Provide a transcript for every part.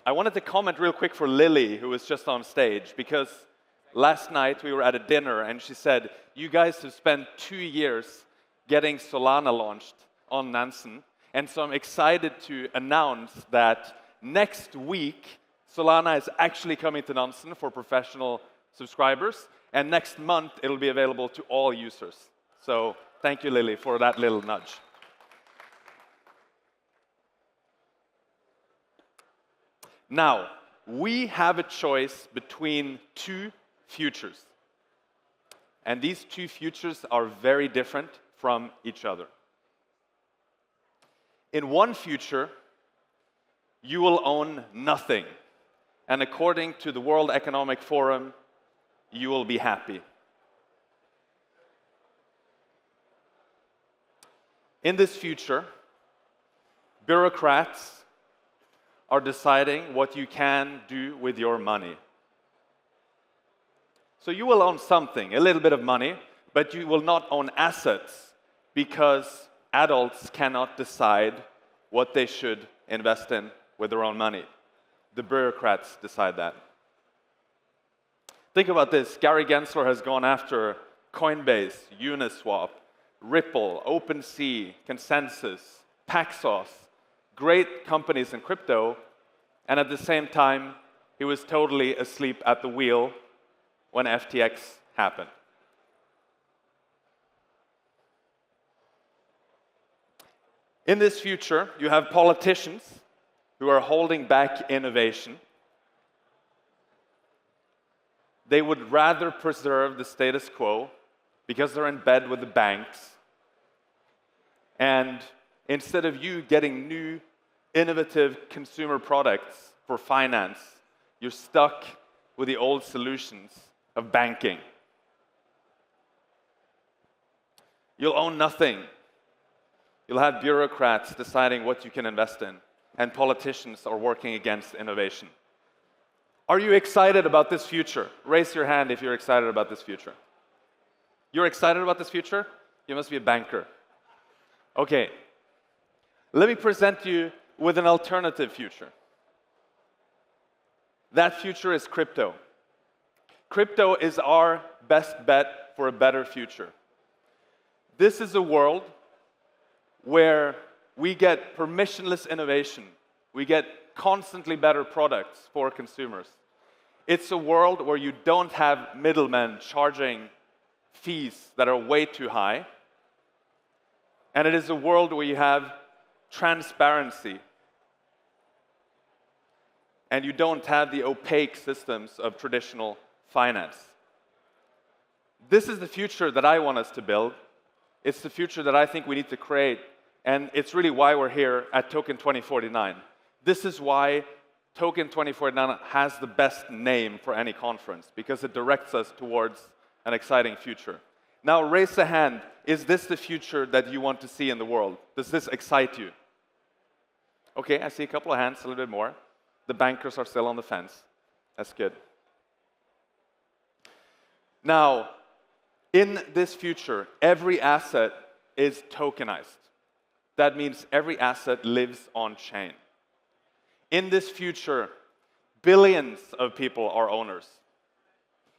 I wanted to comment real quick for Lily, who was just on stage, because last night we were at a dinner and she said, you guys have spent 2 years getting Solana launched on Nansen, and so I'm excited to announce that next week Solana is actually coming to Nansen for professional subscribers, and next month it'll be available to all users. So thank you, Lily, for that little nudge. Now, we have a choice between two futures. And these two futures are very different from each other. In one future, you will own nothing. And according to the World Economic Forum, you will be happy. In this future, bureaucrats are deciding what you can do with your money. So you will own something, a little bit of money, but you will not own assets because adults cannot decide what they should invest in with their own money. The bureaucrats decide that. Think about this. Gary Gensler has gone after Coinbase, Uniswap, Ripple, OpenSea, Consensus, Paxos, great companies in crypto, and at the same time, he was totally asleep at the wheel when FTX happened. In this future, you have politicians who are holding back innovation. They would rather preserve the status quo because they're in bed with the banks. And instead of you getting new, innovative consumer products for finance, you're stuck with the old solutions of banking. You'll own nothing. You'll have bureaucrats deciding what you can invest in, and politicians are working against innovation. Are you excited about this future? Raise your hand if you're excited about this future. You're excited about this future? You must be a banker. Okay. Let me present you with an alternative future. That future is crypto. Crypto is our best bet for a better future. This is a world where we get permissionless innovation. We get constantly better products for consumers. It's a world where you don't have middlemen charging fees that are way too high. And it is a world where you have transparency. And you don't have the opaque systems of traditional finance. This is the future that I want us to build. It's the future that I think we need to create. And it's really why we're here at TOKEN2049. This is why TOKEN2049 has the best name for any conference, because it directs us towards an exciting future. Now, raise a hand. Is this the future that you want to see in the world? Does this excite you? Okay, I see a couple of hands, a little bit more. The bankers are still on the fence. That's good. Now, in this future, every asset is tokenized. That means every asset lives on-chain. In this future, billions of people are owners.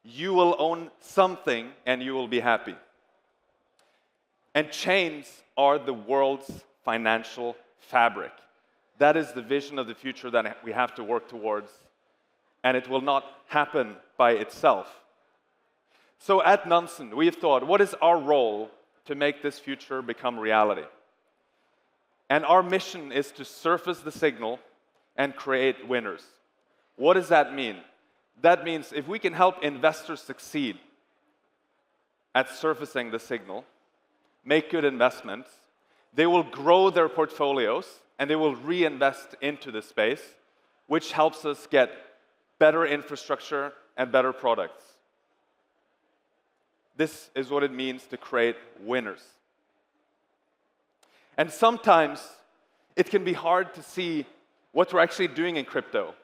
You will own something and you will be happy. And chains are the world's financial fabric. That is the vision of the future that we have to work towards. And it will not happen by itself. So at Nansen, we've thought, what is our role to make this future become reality? And our mission is to surface the signal and create winners. What does that mean? That means if we can help investors succeed at surfacing the signal, make good investments, they will grow their portfolios and they will reinvest into the space, which helps us get better infrastructure and better products. This is what it means to create winners. And sometimes it can be hard to see what we're actually doing in crypto.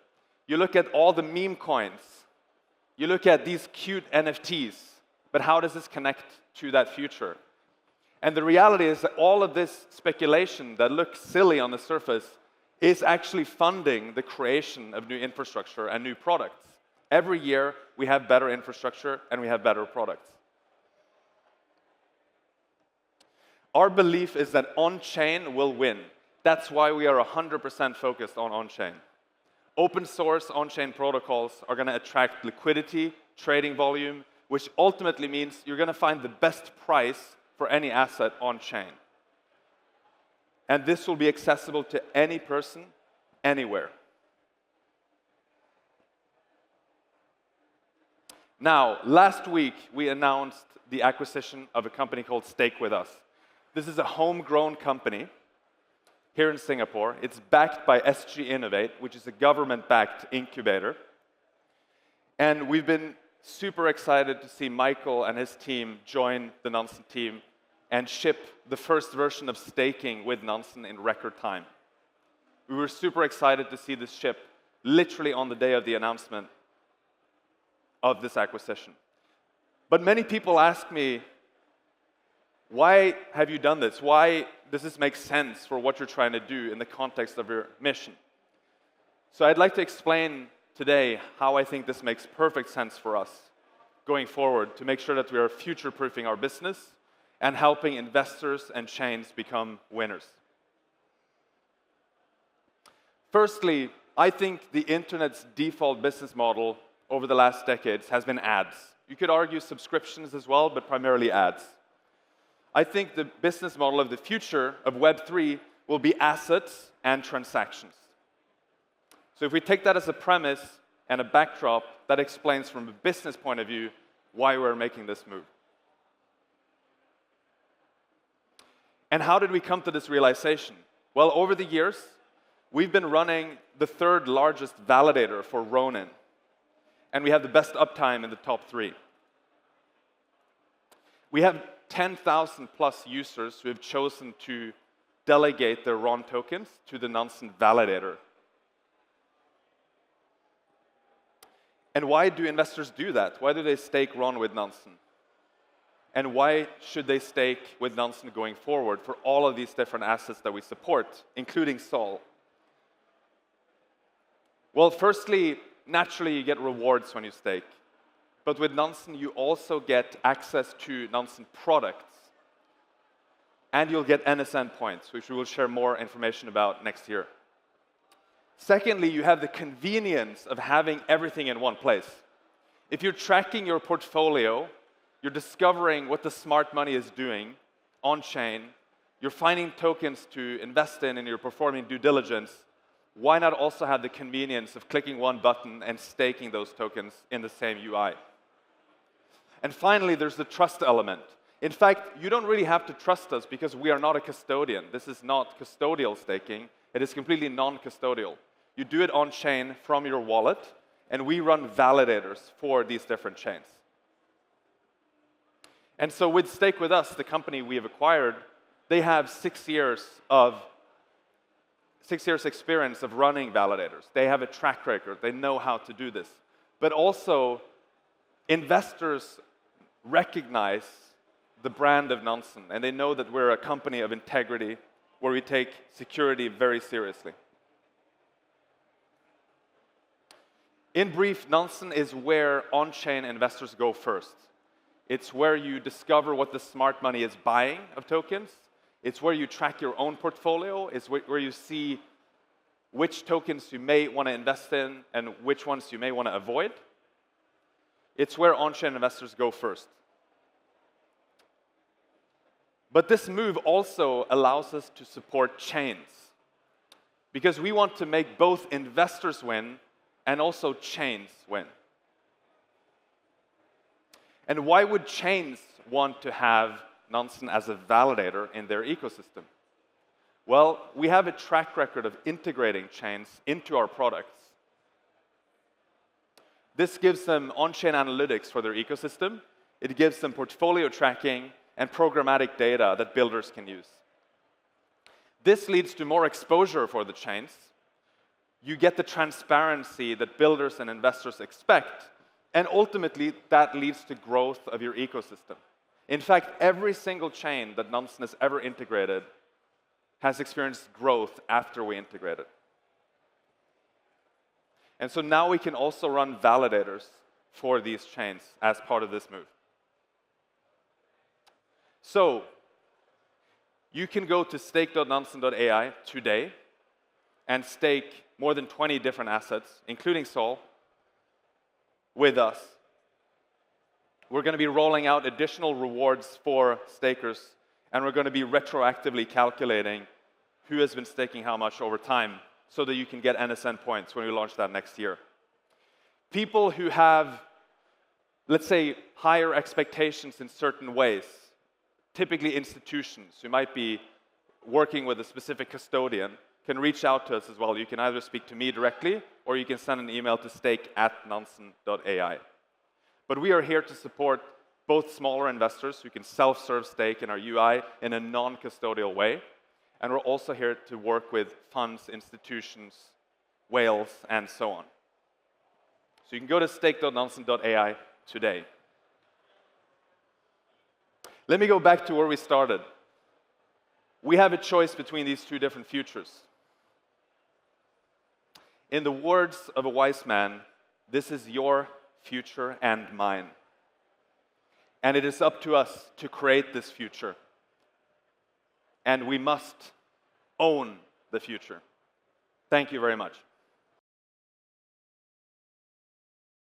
You look at all the meme coins. You look at these cute NFTs. But how does this connect to that future? And the reality is that all of this speculation that looks silly on the surface is actually funding the creation of new infrastructure and new products. Every year, we have better infrastructure and we have better products. Our belief is that on-chain will win. That's why we are 100% focused on on-chain. Open source on-chain protocols are going to attract liquidity, trading volume, which ultimately means you're going to find the best price for any asset on-chain. And this will be accessible to any person, anywhere. Now, last week, we announced the acquisition of a company called Stake With Us. This is a homegrown company here in Singapore. It's backed by SG Innovate, which is a government-backed incubator. And we've been super excited to see Michael and his team join the Nansen team and ship the first version of staking with Nansen in record time. We were super excited to see this ship literally on the day of the announcement of this acquisition. But many people ask me, why have you done this? Why does this make sense for what you're trying to do in the context of your mission? So I'd like to explain today how I think this makes perfect sense for us going forward to make sure that we are future-proofing our business and helping investors and chains become winners. Firstly, I think the internet's default business model over the last decades has been ads. You could argue subscriptions as well, but primarily ads. I think the business model of the future of Web3 will be assets and transactions. So if we take that as a premise and a backdrop, that explains from a business point of view why we're making this move. And how did we come to this realization? Well, over the years, we've been running the third largest validator for Ronin, and we have the best uptime in the top 3. We have 10,000 plus users who have chosen to delegate their RON tokens to the Nansen validator. And why do investors do that? Why do they stake RON with Nansen? And why should they stake with Nansen going forward for all of these different assets that we support, including Sol? Well, firstly, naturally you get rewards when you stake. But with Nansen, you also get access to Nansen products. And you'll get NSN points, which we will share more information about next year. Secondly, you have the convenience of having everything in one place. If you're tracking your portfolio, you're discovering what the smart money is doing on-chain, you're finding tokens to invest in, and you're performing due diligence, why not also have the convenience of clicking one button and staking those tokens in the same UI? And finally, there's the trust element. In fact, you don't really have to trust us because we are not a custodian. This is not custodial staking. It is completely non-custodial. You do it on-chain from your wallet, and we run validators for these different chains. And so with Stake With Us, the company we have acquired, they have 6 years experience of running validators. They have a track record. They know how to do this. But also, investors recognize the brand of Nansen, and they know that we're a company of integrity where we take security very seriously. In brief, Nansen is where on-chain investors go first. It's where you discover what the smart money is buying of tokens. It's where you track your own portfolio. It's where you see which tokens you may want to invest in and which ones you may want to avoid. It's where on-chain investors go first. But this move also allows us to support chains, because we want to make both investors win and also chains win. And why would chains want to have Nansen as a validator in their ecosystem? Well, we have a track record of integrating chains into our products. This gives them on-chain analytics for their ecosystem. It gives them portfolio tracking and programmatic data that builders can use. This leads to more exposure for the chains. You get the transparency that builders and investors expect, and ultimately that leads to growth of your ecosystem. In fact, every single chain that Nansen has ever integrated has experienced growth after we integrated. And so now we can also run validators for these chains as part of this move. So you can go to stake.nansen.ai today and stake more than 20 different assets, including Sol, with us. We're going to be rolling out additional rewards for stakers, and we're going to be retroactively calculating who has been staking how much over time so that you can get NSN points when we launch that next year. People who have, let's say, higher expectations in certain ways, typically institutions who might be working with a specific custodian, can reach out to us as well. You can either speak to me directly, or you can send an email to stake@nansen.ai. But we are here to support both smaller investors who can self-serve stake in our UI in a non-custodial way, and we're also here to work with funds, institutions, whales, and so on. So you can go to stake.nansen.ai today. Let me go back to where we started. We have a choice between these two different futures. In the words of a wise man, this is your future and mine. And it is up to us to create this future. And we must own the future. Thank you very much.